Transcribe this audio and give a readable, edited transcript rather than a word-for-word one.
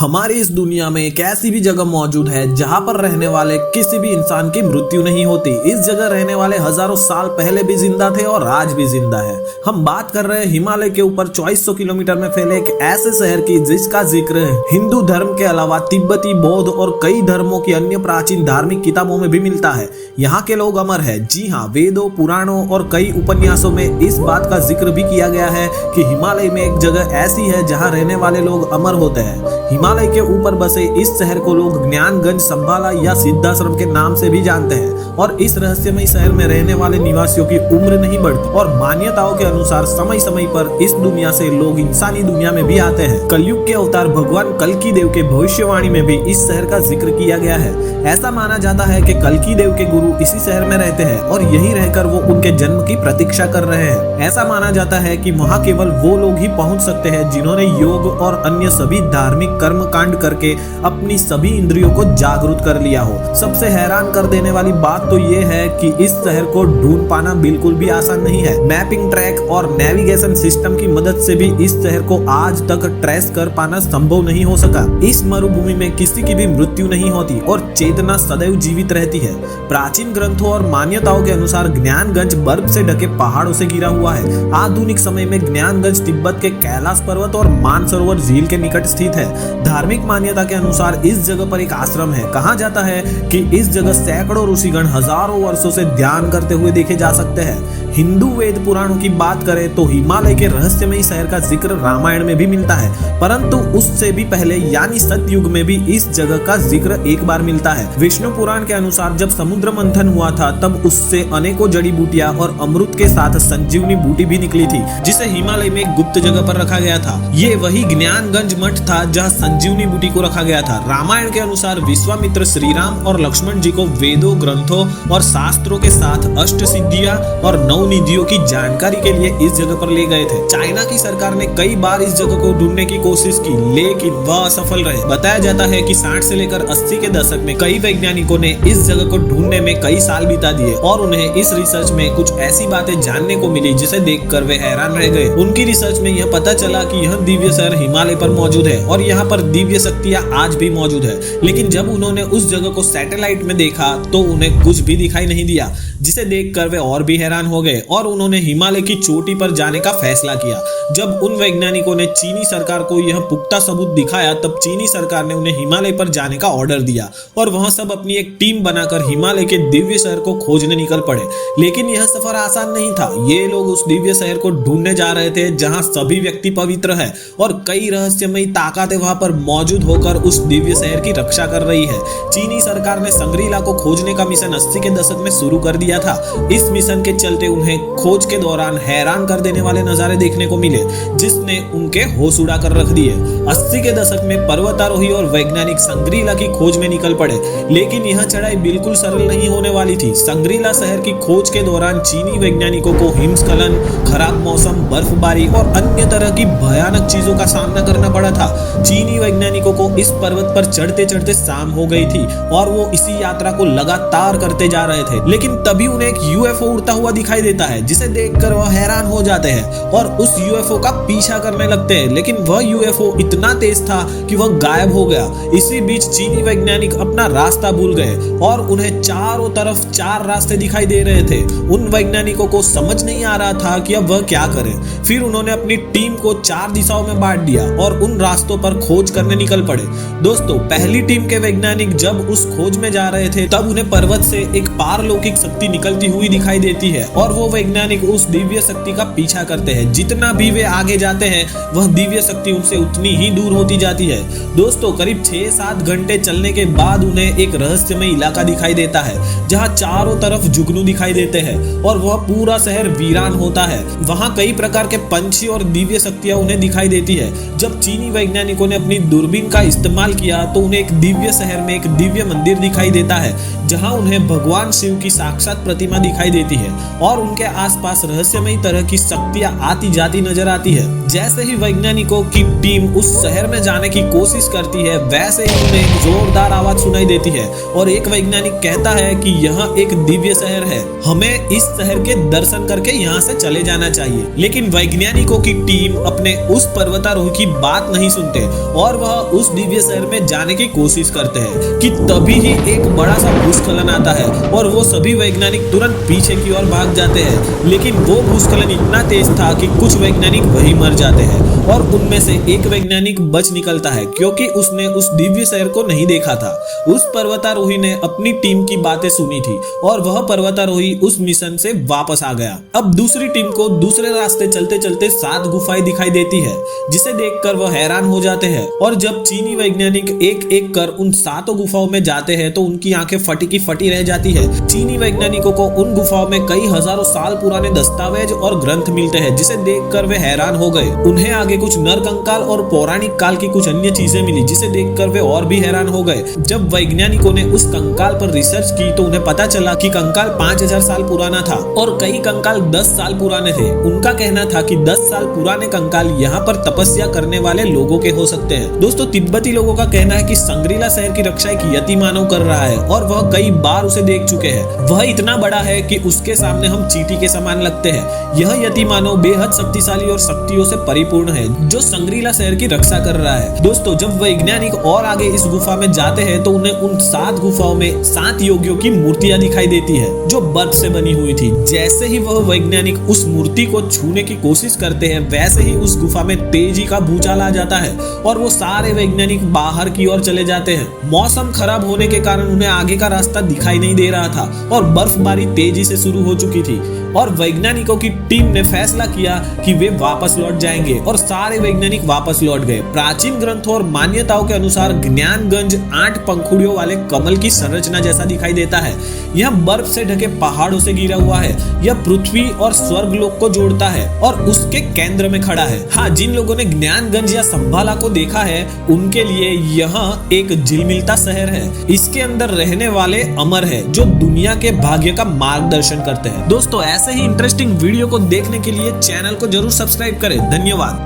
हमारी इस दुनिया में एक ऐसी भी जगह मौजूद है जहां पर रहने वाले किसी भी इंसान की मृत्यु नहीं होती। इस जगह रहने वाले हजारों साल पहले भी जिंदा थे और आज भी जिंदा है। हम बात कर रहे हैं हिमालय के ऊपर 2400 किलोमीटर में फैले एक ऐसे शहर की जिसका जिक्र हिंदू धर्म के अलावा तिब्बती, बौद्ध और कई धर्मों की अन्य प्राचीन धार्मिक किताबों में भी मिलता है। यहाँ के लोग अमर है। जी हाँ, वेदों, पुराणों और कई उपन्यासों में इस बात का जिक्र भी किया गया है कि हिमालय में एक जगह ऐसी है जहाँ रहने वाले लोग अमर होते हैं। हिमालय के ऊपर बसे इस शहर को लोग ज्ञानगंज, संभाला या सिद्धाश्रम के नाम से भी जानते हैं और इस रहस्यमय शहर में रहने वाले निवासियों की उम्र नहीं बढ़ती और मान्यताओं के अनुसार समय समय पर इस दुनिया से लोग इंसानी दुनिया में भी आते हैं। कलयुग के अवतार भगवान कल्कि देव के भविष्यवाणी में भी इस शहर का जिक्र किया गया है। ऐसा माना जाता है कि कल्कि देव के गुरु इसी शहर में रहते हैं और यही रहकर वो उनके जन्म की प्रतीक्षा कर रहे हैं। ऐसा माना जाता है कि वहाँ केवल वो लोग ही पहुँच सकते हैं जिन्होंने योग और अन्य सभी धार्मिक कर्म कांड करके अपनी सभी इंद्रियों को जागरूक कर लिया हो। सबसे हैरान कर देने वाली बात तो ये है कि इस शहर को ढूंढ पाना बिल्कुल भी आसान नहीं है। मैपिंग, ट्रैक और नेविगेशन सिस्टम की मदद से भी इस शहर को आज तक ट्रेस कर पाना संभव नहीं हो सका। इस मरुभूमि में किसी की भी मृत्यु नहीं होती और चेतना सदैव जीवित रहती है। प्राचीन ग्रंथों और मान्यताओं के अनुसार ज्ञानगंज बर्फ से ढके पहाड़ों से घिरा हुआ है। आधुनिक समय में ज्ञानगंज तिब्बत के कैलाश पर्वत और मानसरोवर झील के निकट स्थित है। धार्मिक मान्यता के अनुसार इस जगह पर एक आश्रम है। कहा जाता है कि इस जगह सैकड़ों ऋषिगण हजारों वर्षों से ध्यान करते हुए देखे जा सकते हैं। हिंदू वेद पुराणों की बात करें तो हिमालय के रहस्यमय शहर का जिक्र रामायण में भी मिलता है, परंतु उससे भी पहले यानी सतयुग में भी इस जगह का जिक्र एक बार मिलता है। विष्णु पुराण के अनुसार जब समुद्र मंथन हुआ था तब उससे अनेकों जड़ी बूटियां और अमृत के साथ संजीवनी बूटी भी निकली थी, जिसे हिमालय में एक गुप्त जगह पर रखा गया था। ये वही ज्ञानगंज मठ था जहाँ संजीवनी बूटी को रखा गया था। रामायण के अनुसार विश्वामित्र श्री राम और लक्ष्मण जी को वेदों, ग्रंथों और शास्त्रों के साथ अष्ट सिद्धियां और नौ निधियों की जानकारी के लिए इस जगह पर ले गए थे। चाइना की सरकार ने कई बार इस जगह को ढूंढने की कोशिश की, लेकिन वह असफल रहे। बताया जाता है कि 60 से लेकर 80 के दशक में कई वैज्ञानिकों ने इस जगह को ढूंढने में कई साल बिता दिए और उन्हें इस रिसर्च में कुछ ऐसी बातें जानने को मिली जिसे देखकर वे हैरान रह गए। उनकी रिसर्च में यह पता चला कि यह दिव्य शहर हिमालय पर मौजूद है और यहाँ पर दिव्य शक्तियाँ आज भी मौजूद है। लेकिन जब उन्होंने उस जगह को सैटेलाइट में देखा तो उन्हें कुछ भी दिखाई नहीं दिया, जिसे देखकर वे और भी हैरान हो गए और उन्होंने हिमालय की चोटी पर जाने का फैसला किया। जब उन वैज्ञानिकों ने चीनी सरकार को यह पुख्ता सबूत दिखाया तब चीनी सरकार ने उन्हें हिमालय पर जाने का ऑर्डर दिया और वहां सब अपनी एक टीम बनाकर हिमालय के दिव्य शहर को खोजने निकल पड़े। लेकिन यह सफर आसान नहीं था। ये लोग उस दिव्य शहर को ढूंढने जा रहे थे जहां सभी व्यक्ति पवित्र है और कई रहस्यमयी ताकतें वहां पर मौजूद होकर उस दिव्य शहर की रक्षा कर रही है। चीनी सरकार ने संग्रीला को खोजने का मिशन 80 के दशक में शुरू कर दिया था। इस मिशन के चलते उन्हें खोज के दौरान हैरान कर देने वाले नजारे देखने को मिले, जिसने उनके होश उड़ा कर रख दिए। 80 के दशक में पर्वतारोही और वैज्ञानिक संग्रीला की खोज में निकल पड़े, लेकिन यह चढ़ाई बिल्कुल सरल नहीं होने वाली थी। संग्रीला शहर की खोज के दौरान चीनी वैज्ञानिकों को हिमस्खलन, खराब मौसम, बर्फबारी और अन्य तरह की भयानक चीजों का सामना करना पड़ा था। चीनी वैज्ञानिकों को इस पर्वत पर चढ़ते चढ़ते शाम हो गई थी और वो इसी यात्रा को लगातार करते जा रहे थे। लेकिन तभी उन्हें एक यूएफओ उड़ता हुआ दिखाई देता है, जिसे देखकर वह हैरान हो जाते हैं और उस यूएफओ का पीछा करने लगते हैं। लेकिन वह यूएफओ इतना तेज था कि वह गायब हो गया। इसी बीच चीनी वैज्ञानिक अपना रास्ता भूल गए और उन्हें चारों तरफ 4 रास्ते दिखाई दे रहे थे। उन वैज्ञानिकों को समझ नहीं आ रहा था कि अब वह क्या करें। फिर उन्होंने अपनी टीम को 4 दिशाओं में बांट दिया और उन रास्तों पर खोज करने निकल पड़े। दोस्तों, पहली टीम के वैज्ञानिक जब उस खोज में जा रहे थे तब उन्हें पर्वत से एक पारलौकिक शक्ति निकलती हुई दिखाई देती है और वो वैज्ञानिक उस दिव्य शक्ति का पीछा करते हैं। जितना भी वे आगे जाते हैं वह दिव्य शक्ति उनसे उतनी ही दूर होती जाती है। दोस्तों, करीब 6-7 घंटे चलने के बाद उन्हें एक रहस्यमय इलाका दिखाई देता है जहां चारों तरफ जुगनू दिखाई देते हैं और वह पूरा शहर वीरान होता है। वहां कई प्रकार के पंछी और दिव्य शक्तियां उन्हें दिखाई देती है। जब चीनी वैज्ञानिकों ने अपनी दूरबीन का इस्तेमाल किया तो उन्हें एक दिव्य शहर में एक दिव्य मंदिर दिखाई देता है जहां उन्हें भगवान शिव की साक्षात प्रतिमा दिखाई देती है और उनके आसपास रहस्यमयी तरह की शक्तियां आती जाती नजर आती है। जैसे ही वैज्ञानिकों की टीम उस शहर में जाने की कोशिश करती है, वैसे ही उन्हें एक जोरदार आवाज सुनाई देती है और एक वैज्ञानिक कहता है कि यह एक दिव्य शहर है, हमें इस शहर के दर्शन करके यहाँ से चले जाना चाहिए। लेकिन वैज्ञानिकों की टीम अपने उस पर्वतारोही की बात नहीं सुनते और वह उस दिव्य शहर में जाने की कोशिश करते हैं कि तभी ही एक बड़ा सा भूस्खलन आता है और वो सभी वैज्ञानिक तुरंत पीछे की ओर भाग जाते हैं। लेकिन वो भूस्खलन इतना तेज था कि कुछ वैज्ञानिक वहीं मर जाते हैं और उनमें से एक वैज्ञानिक बच निकलता है क्योंकि उसने उस दिव्य शहर को नहीं देखा था। उस पर्वतारोही ने अपनी टीम की बातें सुनी थी और वह पर्वतारोही उस मिशन से वापस आ गया। अब दूसरी टीम को दूसरे रास्ते चलते चलते 7 गुफाएं दिखाई देती है, जिसे देखकर वह हैरान हो जाते हैं और जब चीनी वैज्ञानिक एक एक कर उन 7 गुफाओं में जाते हैं तो उनकी आंखें फटी की फटी रह जाती है। चीनी वैज्ञानिकों को उन गुफाओं में कई हजारों साल पुराने दस्तावेज और ग्रंथ मिलते हैं, जिसे देखकर वे हैरान हो गए। उन्हें आगे कुछ नरकंकाल और पौराणिक काल की कुछ अन्य चीजें मिली, जिसे देखकर वे और भी हैरान हो गए। जब वैज्ञानिकों ने उस कंकाल पर रिसर्च की तो उन्हें पता चला कि कंकाल 5000 साल पुराना था और कई कंकाल 10 साल पुराने थे। उनका कहना था कि 10 साल पुराने कंकाल यहाँ पर तपस्या करने वाले लोगों के हो सकते हैं। दोस्तों, तिब्बती लोगों का कहना है कि संग्रीला शहर की रक्षा एक यति मानव कर रहा है और वह कई बार उसे देख चुके हैं। वह इतना बड़ा है कि उसके सामने हम चींटी के समान लगते हैं। यह यति मानव बेहद शक्तिशाली और शक्तियों से परिपूर्ण है जो संग्रीला शहर की रक्षा कर रहा है। दोस्तों, जब वैज्ञानिक और आगे इस गुफा में जाते हैं तो उन्हें उन 7 गुफाओं में 7 योगियों की मूर्तियां दिखाई देती है जो बर्फ से बनी हुई थी। जैसे ही वह वैज्ञानिक उस मूर्ति को छूने की कोशिश करते हैं, वैसे ही उस गुफा में तेजी का भूचाल आ जाता है और वो सारे वैज्ञानिक बाहर की ओर चले जाते हैं। मौसम खराब होने के कारण उन्हें आगे का रास्ता दिखाई नहीं दे रहा था और बर्फबारी तेजी से शुरू हो चुकी थी और वैज्ञानिकों की टीम ने फैसला किया कि वे वापस लौट जाएंगे और सारे वैज्ञानिक वापस लौट गए। प्राचीन ग्रंथों और मान्यताओं के अनुसार ज्ञानगंज 8 पंखुड़ियों वाले कमल की संरचना जैसा दिखाई देता है। यह बर्फ से ढके पहाड़ों से घिरा हुआ है। यह पृथ्वी और स्वर्गलोक को जोड़ता है और उसके केंद्र में खड़ा है। हाँ, जिन लोगों ने ज्ञानगंज या संभाला को देखा है उनके लिए यह एक झिलमिलता शहर है। इसके अंदर रहने वाले अमर है जो दुनिया के भाग्य का मार्गदर्शन करते हैं। दोस्तों, ऐसे ही इंटरेस्टिंग वीडियो को देखने के लिए चैनल को जरूर सब्सक्राइब करें। धन्यवाद।